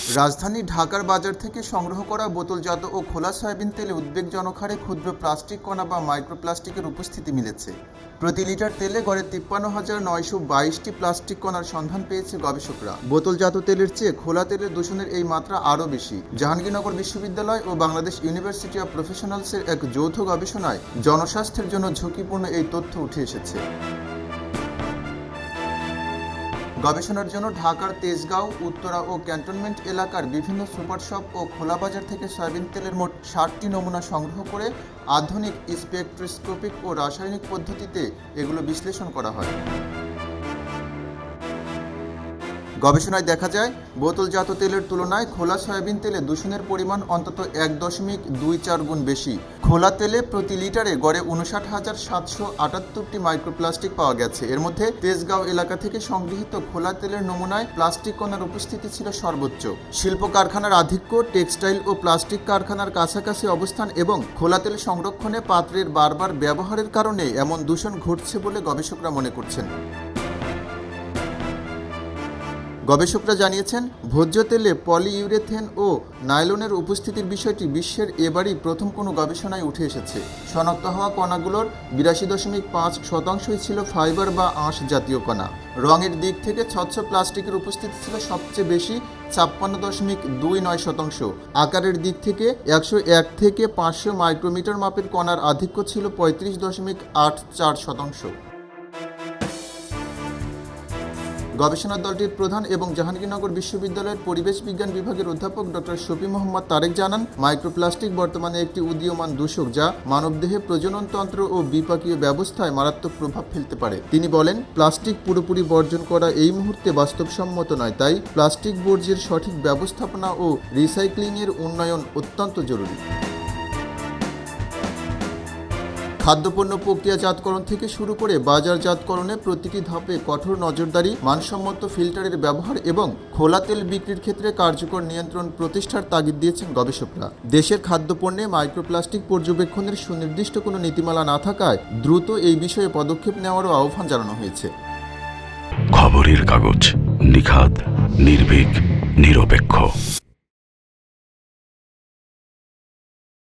রাজধানী ঢাকার বাজার থেকে সংগ্রহ করা বোতলজাত ও খোলা সয়াবিন তেলে উদ্বেগজনক হারে ক্ষুদ্র প্লাস্টিক কণা বা মাইক্রোপ্লাস্টিকের উপস্থিতি মিলেছে। প্রতি লিটার তেলে গড়ে ৫৩,৯২২টি প্লাস্টিক কণার সন্ধান পেয়েছে গবেষকরা। বোতলজাত তেলের চেয়ে খোলা তেলের দূষণের এই মাত্রা আরও বেশি। জাহাঙ্গীরনগর বিশ্ববিদ্যালয় ও বাংলাদেশ ইউনিভার্সিটি অব প্রফেশনালসের এক যৌথ গবেষণায় জনস্বাস্থ্যের জন্য ঝুঁকিপূর্ণ এই তথ্য উঠে এসেছে। গবেষণার জন্য ঢাকার তেজগাঁও, উত্তরা ও ক্যান্টনমেন্ট এলাকার বিভিন্ন সুপার শপ ও খোলা বাজার থেকে সয়াবিন তেলের মোট ৬০টি নমুনা সংগ্রহ করে আধুনিক স্পেকট্রোস্কোপিক ও রাসায়নিক পদ্ধতিতে এগুলো বিশ্লেষণ করা হয়। গবেষণায় দেখা যায়, বোতলজাত তেলের তুলনায় খোলা সয়াবিন তেলে দূষণের পরিমাণ অন্তত ১.২৪ গুণ বেশি। খোলা তেলে প্রতি লিটারে গড়ে ৫৯,৭৭৮টি মাইক্রোপ্লাস্টিক পাওয়া গেছে। এর মধ্যে তেজগাঁও এলাকা থেকে সংগৃহীত খোলা তেলের নমুনায় প্লাস্টিক কণার উপস্থিতি ছিল সর্বোচ্চ। শিল্প কারখানার আধিক্য, টেক্সটাইল ও প্লাস্টিক কারখানার কাছাকাছি অবস্থান এবং খোলা তেল সংরক্ষণে পাত্রের বারবার ব্যবহারের কারণে এমন দূষণ ঘটছে বলে গবেষকরা মনে করছেন। গবেষকরা জানিয়েছেন, ভোজ্য তেলে পলিইউরেথেন ও নাইলনের উপস্থিতির বিষয়টি বিশ্বের এবারই প্রথম কোনো গবেষণায় উঠে এসেছে। শনাক্ত হওয়া কণাগুলোর ৮২.৫% ছিল ফাইবার বা আঁশ জাতীয় কণা। রঙের দিক থেকে স্বচ্ছ প্লাস্টিকের উপস্থিতি ছিল সবচেয়ে বেশি, ৫৬.২৯%। আকারের দিক থেকে ১০১ থেকে ৫০০ মাইক্রোমিটার মাপের কণার আধিক্য ছিল ৩৫.৮৪%। গবেষণা দলটির প্রধান এবং জাহাঙ্গীরনগর বিশ্ববিদ্যালয়ের পরিবেশ বিজ্ঞান বিভাগের অধ্যাপক ডক্টর শফি মোহাম্মদ তারেক জানান, মাইক্রোপ্লাস্টিক বর্তমানে একটি উদীয়মান দূষক যা মানবদেহে প্রজননতন্ত্র ও বিপাকীয় ব্যবস্থায় মারাত্মক প্রভাব ফেলতে পারে। তিনি বলেন, প্লাস্টিক পুরোপুরি বর্জন করা এই মুহূর্তে বাস্তবসম্মত নয়, তাই প্লাস্টিক বর্জ্যের সঠিক ব্যবস্থাপনা ও রিসাইক্লিংয়ের উন্নয়ন অত্যন্ত জরুরি। খাদ্যপণ্য প্রক্রিয়াজাতকরণ থেকে শুরু করে বাজারজাতকরণে প্রতিটি ধাপে কঠোর নজরদারি, মানসম্মত ফিল্টারের ব্যবহার এবং খোলা তেল বিক্রির ক্ষেত্রে কার্যকর নিয়ন্ত্রণ প্রতিষ্ঠার তাগিদ দিয়েছেন গবেষকরা। দেশের খাদ্যপণ্যে মাইক্রোপ্লাস্টিক পর্যবেক্ষণের সুনির্দিষ্ট কোনো নীতিমালা না থাকায় দ্রুত এই বিষয়ে পদক্ষেপ নেওয়ারও আহ্বান জানানো হয়েছে। খবরের কাগজ, নিখাদ, নির্ভীক, নিরপেক্ষ।